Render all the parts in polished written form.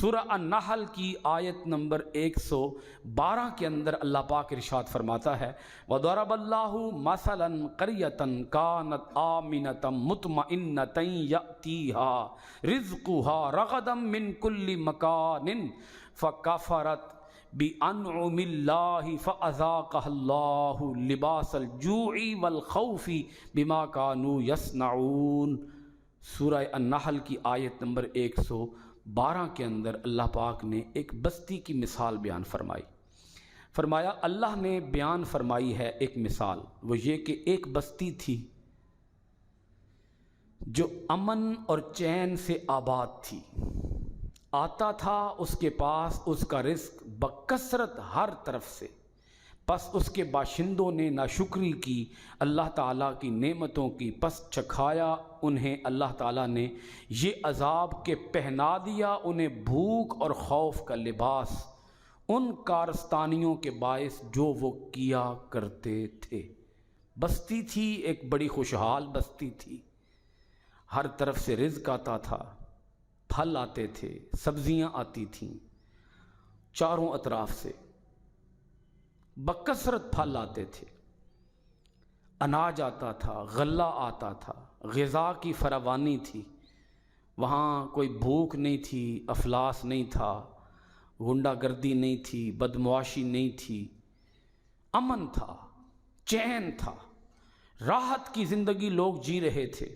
سورہ النحل کی آیت نمبر 112 کے اندر اللہ پاک ارشاد فرماتا ہے وَضَرَبَ اللَّهُ مَثَلًا قَرْيَةً كَانَتْ آمِنَةً مُطْمَئِنَّةً يَأْتِيهَا رِزْقُهَا رَغَدًا مِّن كُلِّ مَكَانٍ فَكَفَرَتْ بِأَنْعُمِ اللَّهِ فَأَذَاقَهَا اللَّهُ لِبَاسَ الْجُوعِ وَالْخَوْفِ بِمَا كَانُوا يَصْنَعُونَ۔ سورہ النحل کی آیت نمبر 112 کے اندر اللہ پاک نے ایک بستی کی مثال بیان فرمائی۔ فرمایا اللہ نے بیان فرمائی ہے ایک مثال، وہ یہ کہ ایک بستی تھی جو امن اور چین سے آباد تھی، آتا تھا اس کے پاس اس کا رزق بکثرت ہر طرف سے، پس اس کے باشندوں نے ناشکری کی اللہ تعالیٰ کی نعمتوں کی، پس چکھایا انہیں اللہ تعالیٰ نے یہ عذاب کہ پہنا دیا انہیں بھوک اور خوف کا لباس ان کارستانیوں کے باعث جو وہ کیا کرتے تھے۔ بستی تھی، ایک بڑی خوشحال بستی تھی، ہر طرف سے رزق آتا تھا، پھل آتے تھے، سبزیاں آتی تھیں، چاروں اطراف سے بکثرت پھل آتے تھے، اناج آتا تھا، غلہ آتا تھا، غذا کی فراوانی تھی، وہاں کوئی بھوک نہیں تھی، افلاس نہیں تھا، غنڈہ گردی نہیں تھی، بدمعاشی نہیں تھی، امن تھا، چین تھا، راحت کی زندگی لوگ جی رہے تھے۔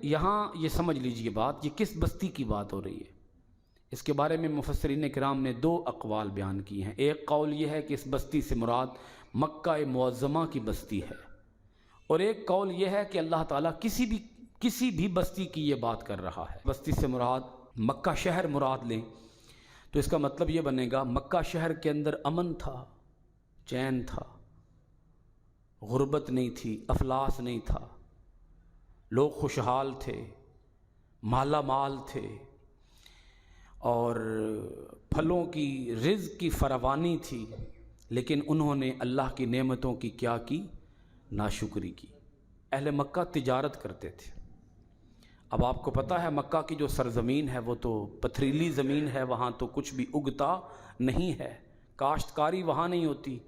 یہاں یہ سمجھ لیجئے بات، یہ کس بستی کی بات ہو رہی ہے؟ اس کے بارے میں مفسرین کرام نے دو اقوال بیان کی ہیں۔ ایک قول یہ ہے کہ اس بستی سے مراد مکہ معظمہ کی بستی ہے، اور ایک قول یہ ہے کہ اللہ تعالیٰ کسی بھی بستی کی یہ بات کر رہا ہے۔ بستی سے مراد مکہ شہر مراد لیں تو اس کا مطلب یہ بنے گا مکہ شہر کے اندر امن تھا، چین تھا، غربت نہیں تھی، افلاس نہیں تھا، لوگ خوشحال تھے، مالا مال تھے، اور پھلوں کی رزق کی فراوانی تھی، لیکن انہوں نے اللہ کی نعمتوں کی کیا کی؟ ناشکری کی۔ اہل مکہ تجارت کرتے تھے۔ اب آپ کو پتہ ہے مکہ کی جو سرزمین ہے وہ تو پتھریلی زمین ہے، وہاں تو کچھ بھی اگتا نہیں ہے، کاشتکاری وہاں نہیں ہوتی،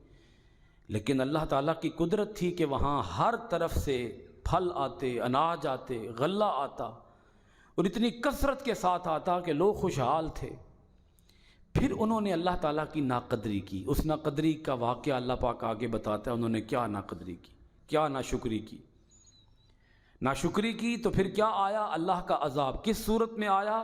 لیکن اللہ تعالیٰ کی قدرت تھی کہ وہاں ہر طرف سے پھل آتے، اناج آتے، غلہ آتا، اور اتنی کثرت کے ساتھ آتا کہ لوگ خوشحال تھے۔ پھر انہوں نے اللہ تعالیٰ کی ناقدری کی۔ اس ناقدری کا واقعہ اللہ پاک آگے بتاتا ہے، انہوں نے کیا ناقدری کی، کیا ناشکری کی۔ ناشکری کی تو پھر کیا آیا؟ اللہ کا عذاب۔ کس صورت میں آیا؟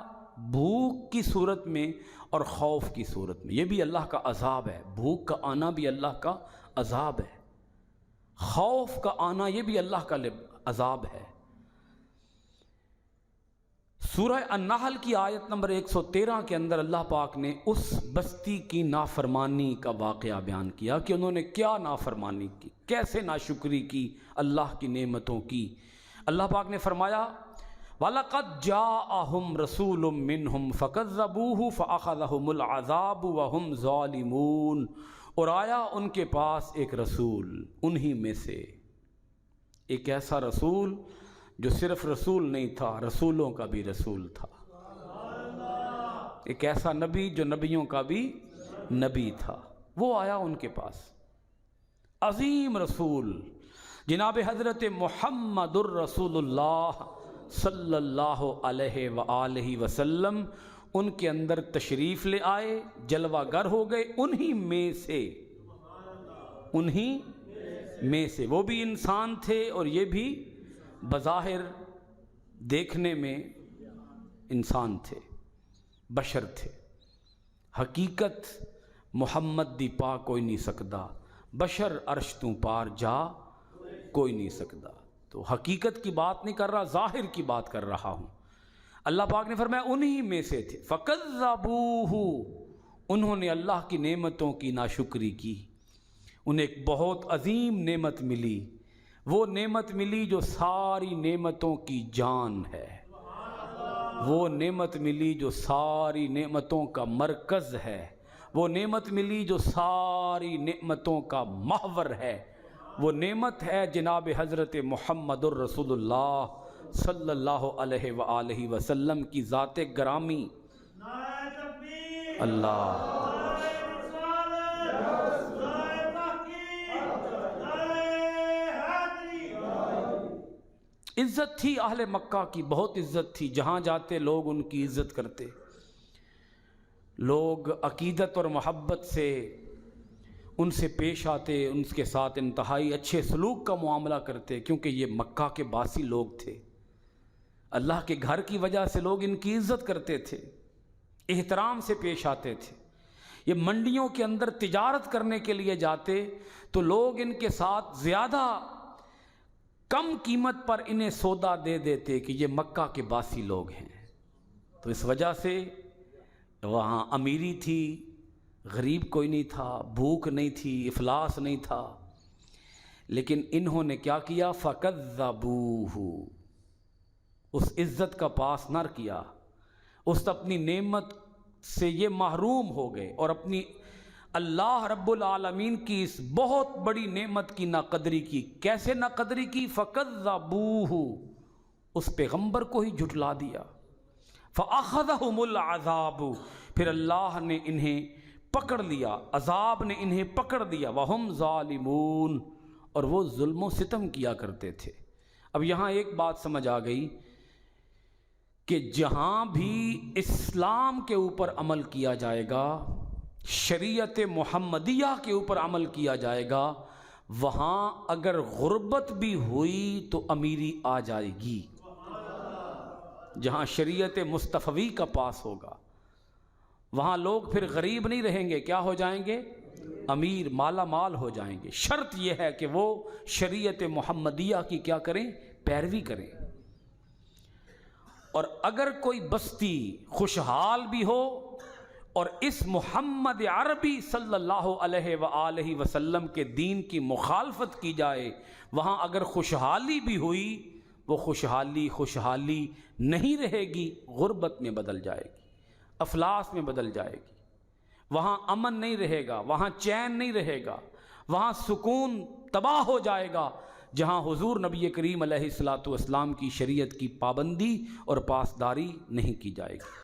بھوک کی صورت میں اور خوف کی صورت میں۔ یہ بھی اللہ کا عذاب ہے، بھوک کا آنا بھی اللہ کا عذاب ہے، خوف کا آنا یہ بھی اللہ کا عذاب ہے۔ سورہ النحل کی آیت نمبر 113 کے اندر اللہ پاک نے اس بستی کی نافرمانی کا واقعہ بیان کیا کہ انہوں نے کیا نافرمانی کی، کیسے ناشکری کی اللہ کی نعمتوں کی۔ اللہ پاک نے فرمایا وَلَقَدْ جَاءَهُمْ رَسُولٌ مِّنْهُمْ فَكَذَّبُوهُ فَأَخَذَهُمُ الْعَذَابُ وَهُمْ ظَالِمُونَ، اور آیا ان کے پاس ایک رسول انہی میں سے، ایک ایسا رسول جو صرف رسول نہیں تھا، رسولوں کا بھی رسول تھا، ایک ایسا نبی جو نبیوں کا بھی نبی تھا، وہ آیا ان کے پاس، عظیم رسول جناب حضرت محمد الرسول اللہ صلی اللہ علیہ وآلہ وسلم ان کے اندر تشریف لے آئے، جلوہ گر ہو گئے انہی میں سے، وہ بھی انسان تھے اور یہ بھی بظاہر دیکھنے میں انسان تھے، بشر تھے۔ حقیقت محمد دی پا کوئی نہیں سکدا، بشر عرش تو پار جا کوئی نہیں سکدا۔ تو حقیقت کی بات نہیں کر رہا، ظاہر کی بات کر رہا ہوں۔ اللہ پاک نے فرمایا انہی میں سے تھے، فَكَذَّبُوهُ، انہوں نے اللہ کی نعمتوں کی ناشکری کی۔ انہیں ایک بہت عظیم نعمت ملی، وہ نعمت ملی جو ساری نعمتوں کی جان ہے، وہ نعمت ملی جو ساری نعمتوں کا مرکز ہے، وہ نعمت ملی جو ساری نعمتوں کا محور ہے، وہ نعمت ہے جناب حضرت محمد الرسول اللہ صلی اللہ علیہ وآلہ وسلم کی ذات گرامی. اللہ عزت تھی اہل مکہ کی، بہت عزت تھی. جہاں جاتے لوگ ان کی عزت کرتے، لوگ عقیدت اور محبت سے ان سے پیش آتے، ان کے ساتھ انتہائی اچھے سلوک کا معاملہ کرتے، کیونکہ یہ مکہ کے باسی لوگ تھے. اللہ کے گھر کی وجہ سے لوگ ان کی عزت کرتے تھے، احترام سے پیش آتے تھے. یہ منڈیوں کے اندر تجارت کرنے کے لیے جاتے تو لوگ ان کے ساتھ زیادہ کم قیمت پر انہیں سودا دے دیتے کہ یہ مکہ کے باسی لوگ ہیں. تو اس وجہ سے وہاں امیری تھی، غریب کوئی نہیں تھا، بھوک نہیں تھی، افلاس نہیں تھا. لیکن انہوں نے کیا کیا؟ فَكَذَّبُوهُ، اس عزت کا پاس نہ کیا، اس اپنی نعمت سے یہ محروم ہو گئے اور اپنی اللہ رب العالمین کی اس بہت بڑی نعمت کی ناقدری کی. کیسے ناقدری کی؟ فَكَذَّبُوهُ، اس پیغمبر کو ہی جھٹلا دیا. فَأَخَذَهُمُ الْعَذَابُ، پھر اللہ نے انہیں پکڑ لیا، عذاب نے انہیں پکڑ دیا. وَهُمْ ظَالِمُونَ، اور وہ ظلم و ستم کیا کرتے تھے. اب یہاں ایک بات سمجھ آ گئی کہ جہاں بھی اسلام کے اوپر عمل کیا جائے گا، شریعت محمدیہ کے اوپر عمل کیا جائے گا، وہاں اگر غربت بھی ہوئی تو امیری آ جائے گی. جہاں شریعت مصطفی کا پاس ہوگا وہاں لوگ پھر غریب نہیں رہیں گے، کیا ہو جائیں گے؟ امیر، مالا مال ہو جائیں گے. شرط یہ ہے کہ وہ شریعت محمدیہ کی کیا کریں؟ پیروی کریں. اور اگر کوئی بستی خوشحال بھی ہو اور اس محمد عربی صلی اللہ علیہ وآلہ وسلم کے دین کی مخالفت کی جائے، وہاں اگر خوشحالی بھی ہوئی، وہ خوشحالی نہیں رہے گی، غربت میں بدل جائے گی، افلاس میں بدل جائے گی. وہاں امن نہیں رہے گا، وہاں چین نہیں رہے گا، وہاں سکون تباہ ہو جائے گا جہاں حضور نبی کریم علیہ الصلوۃ والسلام کی شریعت کی پابندی اور پاسداری نہیں کی جائے گی.